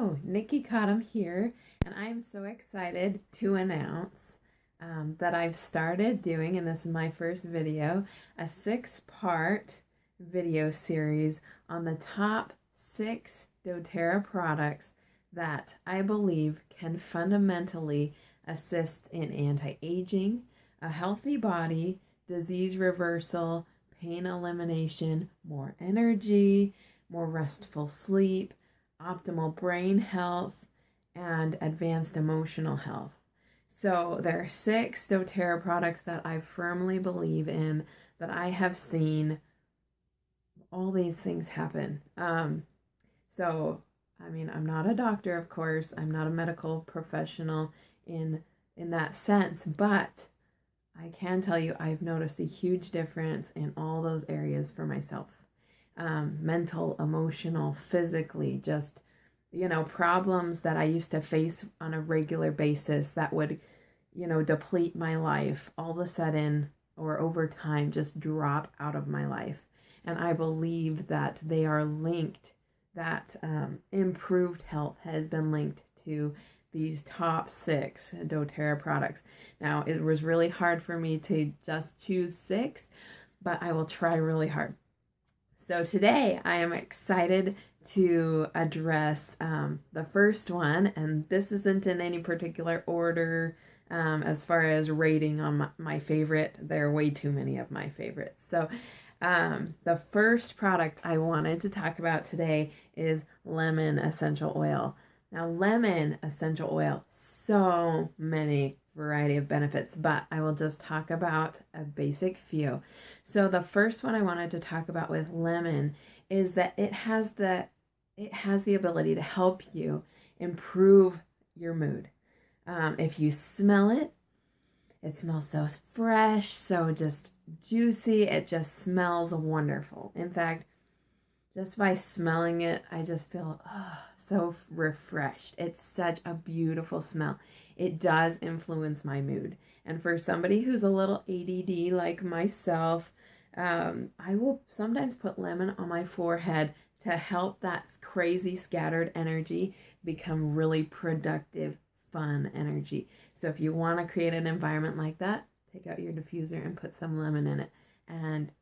Hello, Nikki Cottom here, and I'm so excited to announce that I've started doing, and this is my first video, a 6-part video series on the top 6 doTERRA products that I believe can fundamentally assist in anti-aging, a healthy body, disease reversal, pain elimination, more energy, more restful sleep, optimal brain health, and advanced emotional health. So there are 6 doTERRA products that I firmly believe in, that I have seen all these things happen. I'm not a doctor, of course. I'm not a medical professional in that sense, but I can tell you I've noticed a huge difference in all those areas for myself. Mental, emotional, physically, just, problems that I used to face on a regular basis that would, deplete my life, all of a sudden or over time just drop out of my life. And I believe that they are linked, that improved health has been linked to these top 6 doTERRA products. Now, it was really hard for me to just choose 6, but I will try really hard. So today I am excited to address the first one, and this isn't in any particular order as far as rating on my favorite. There are way too many of my favorites. So the first product I wanted to talk about today is lemon essential oil. Now, lemon essential oil, so many variety of benefits, but I will just talk about a basic few. So the first one I wanted to talk about with lemon is that it has the ability to help you improve your mood. If you smell it, it smells so fresh, so just juicy. It just smells wonderful. In fact, just by smelling it, I just feel so refreshed. It's such a beautiful smell. It does influence my mood. And for somebody who's a little ADD like myself, I will sometimes put lemon on my forehead to help that crazy scattered energy become really productive, fun energy. So if you want to create an environment like that, take out your diffuser and put some lemon in it. And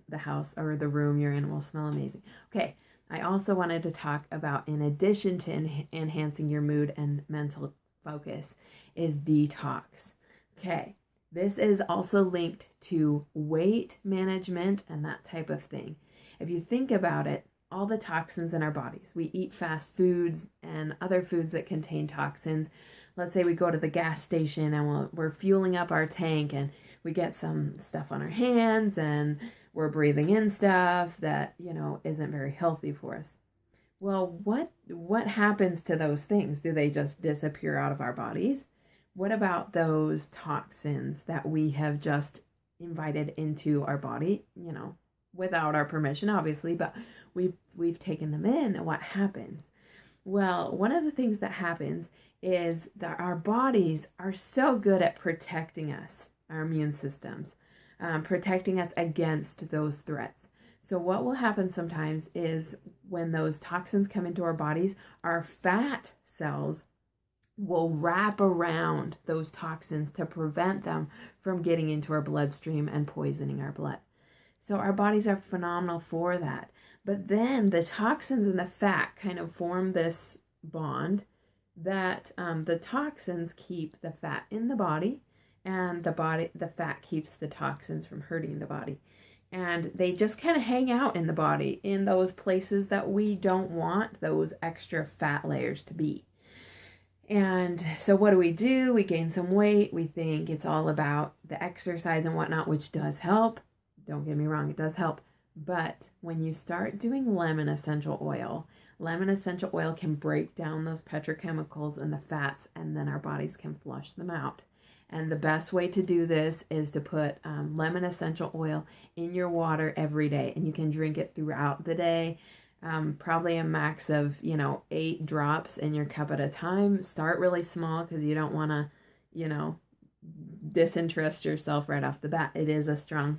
the house or the room you're in will smell amazing. Okay, I also wanted to talk about, in addition to enhancing your mood and mental focus, is detox. Okay, this is also linked to weight management and that type of thing. If you think about it, all the toxins in our bodies, we eat fast foods and other foods that contain toxins. Let's say we go to the gas station and we're fueling up our tank, and we get some stuff on our hands and we're breathing in stuff that, isn't very healthy for us. Well, what happens to those things? Do they just disappear out of our bodies? What about those toxins that we have just invited into our body, without our permission, obviously, but we've taken them in, and what happens? Well, one of the things that happens is that our bodies are so good at protecting us, our immune systems, protecting us against those threats. So what will happen sometimes is when those toxins come into our bodies, our fat cells will wrap around those toxins to prevent them from getting into our bloodstream and poisoning our blood. So our bodies are phenomenal for that. But then the toxins and the fat kind of form this bond that the toxins keep the fat in the body, and the fat keeps the toxins from hurting the body. And they just kind of hang out in the body in those places that we don't want those extra fat layers to be. And so what do? We gain some weight. We think it's all about the exercise and whatnot, which does help. Don't get me wrong, it does help. But when you start doing lemon essential oil can break down those petrochemicals and the fats, and then our bodies can flush them out. And the best way to do this is to put lemon essential oil in your water every day, and you can drink it throughout the day. Probably a max of 8 drops in your cup at a time. Start really small because you don't want to disinterest yourself right off the bat. It is a strong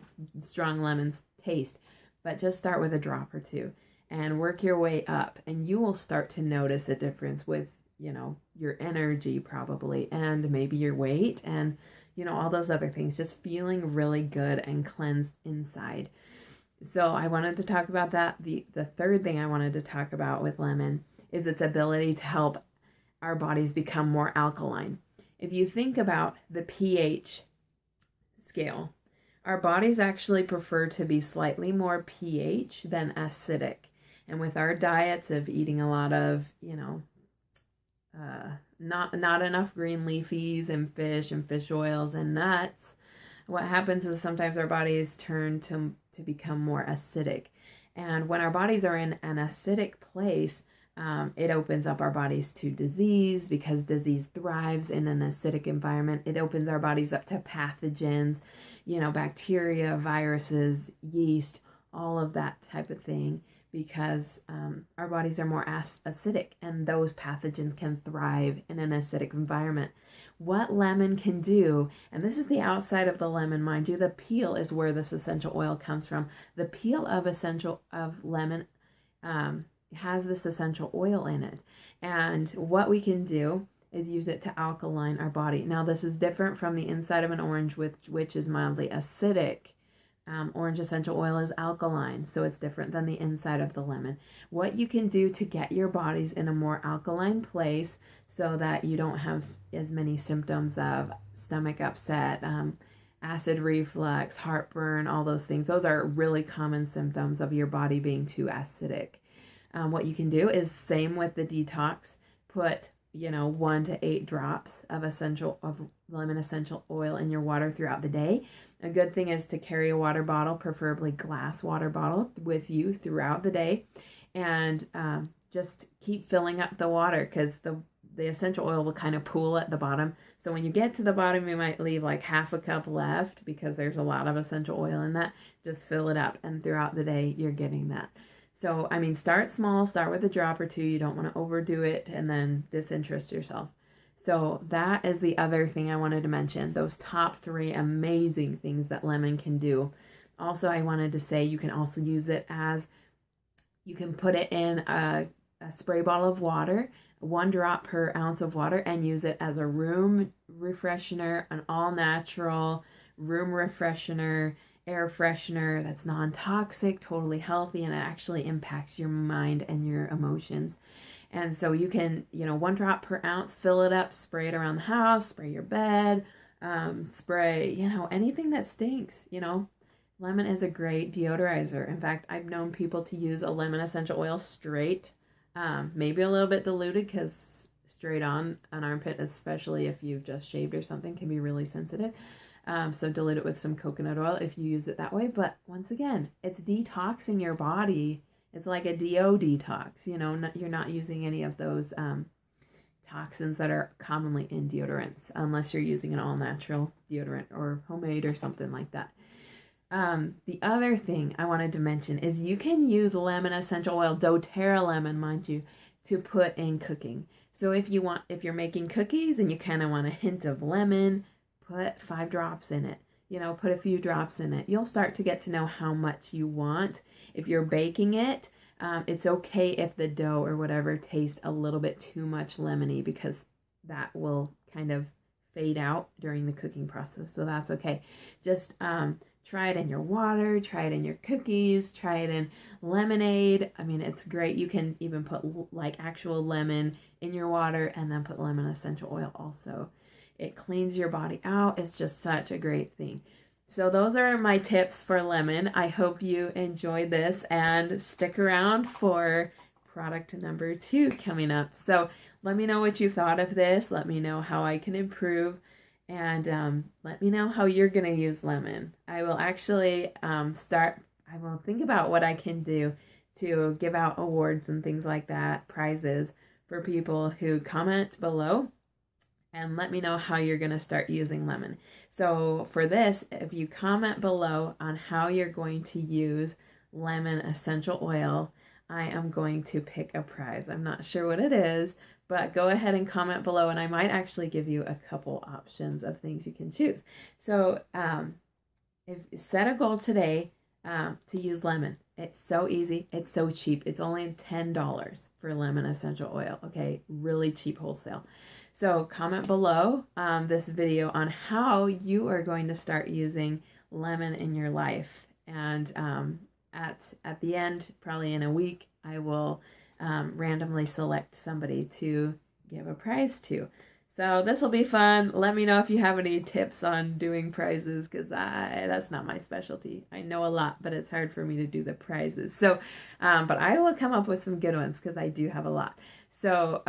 lemon taste, but just start with a drop or 2. and work your way up, and you will start to notice a difference with, your energy probably, and maybe your weight, and, all those other things, just feeling really good and cleansed inside. So I wanted to talk about that. The third thing I wanted to talk about with lemon is its ability to help our bodies become more alkaline. If you think about the pH scale, our bodies actually prefer to be slightly more pH than acidic. And with our diets of eating a lot of, not enough green leafies and fish oils and nuts, what happens is sometimes our bodies turn to become more acidic. And when our bodies are in an acidic place, it opens up our bodies to disease, because disease thrives in an acidic environment. It opens our bodies up to pathogens, bacteria, viruses, yeast, all of that type of thing, because our bodies are more acidic, and those pathogens can thrive in an acidic environment. What lemon can do, and this is the outside of the lemon, mind you, the peel is where this essential oil comes from. The peel of lemon has this essential oil in it, and what we can do is use it to alkaline our body. Now, this is different from the inside of an orange, which is mildly acidic. Orange essential oil is alkaline, so it's different than the inside of the lemon. What you can do to get your bodies in a more alkaline place so that you don't have as many symptoms of stomach upset, acid reflux, heartburn, all those things. Those are really common symptoms of your body being too acidic. What you can do is same with the detox. Put 1 to 8 drops of lemon essential oil in your water throughout the day. A good thing is to carry a water bottle, preferably glass water bottle, with you throughout the day, and just keep filling up the water, because the essential oil will kind of pool at the bottom. So when you get to the bottom, you might leave like half a cup left, because there's a lot of essential oil in that. Just fill it up, and throughout the day you're getting that. So, start small, start with a drop or two. You don't want to overdo it and then disinterest yourself. So that is the other thing I wanted to mention, those top 3 amazing things that lemon can do. Also, I wanted to say you can also use it as, you can put it in a spray bottle of water, 1 drop per ounce of water, and use it as a room refreshener, an all-natural room refreshener, air freshener that's non-toxic, totally healthy, and it actually impacts your mind and your emotions. And so you can, 1 drop per ounce, fill it up, spray it around the house, spray your bed, spray, anything that stinks, Lemon is a great deodorizer. In fact, I've known people to use a lemon essential oil straight, maybe a little bit diluted, because straight on an armpit, especially if you've just shaved or something, can be really sensitive. So dilute it with some coconut oil if you use it that way. But once again, it's detoxing your body. It's like a DO detox, you're not using any of those toxins that are commonly in deodorants, unless you're using an all-natural deodorant or homemade or something like that. The other thing I wanted to mention is you can use lemon essential oil, doTERRA lemon, mind you, to put in cooking. So if you're making cookies and you kind of want a hint of lemon, put 5 drops in it. Put a few drops in it. You'll start to get to know how much you want. If you're baking it, it's okay if the dough or whatever tastes a little bit too much lemony, because that will kind of fade out during the cooking process. So that's okay. Just try it in your water, try it in your cookies, try it in lemonade. It's great. You can even put like actual lemon in your water and then put lemon essential oil also. It cleans your body out. It's just such a great thing. So those are my tips for lemon. I hope you enjoyed this, and stick around for product number 2 coming up. So let me know what you thought of this. Let me know how I can improve, and let me know how you're going to use lemon. I will actually I will think about what I can do to give out awards and things like that, prizes for people who comment below. And let me know how you're going to start using lemon. So for this, if you comment below on how you're going to use lemon essential oil, I am going to pick a prize. I'm not sure what it is, but go ahead and comment below, and I might actually give you a couple options of things you can choose. So set a goal today to use lemon. It's so easy. It's so cheap. It's only $10 for lemon essential oil. Okay, really cheap wholesale. So comment below this video on how you are going to start using lemon in your life. And at the end, probably in a week, I will randomly select somebody to give a prize to. So this will be fun. Let me know if you have any tips on doing prizes, because that's not my specialty. I know a lot, but it's hard for me to do the prizes. So, but I will come up with some good ones because I do have a lot. So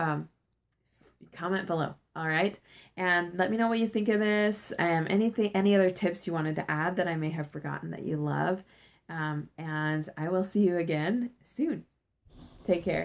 comment below, all right? And let me know what you think of this. Any other tips you wanted to add that I may have forgotten that you love. And I will see you again soon. Take care.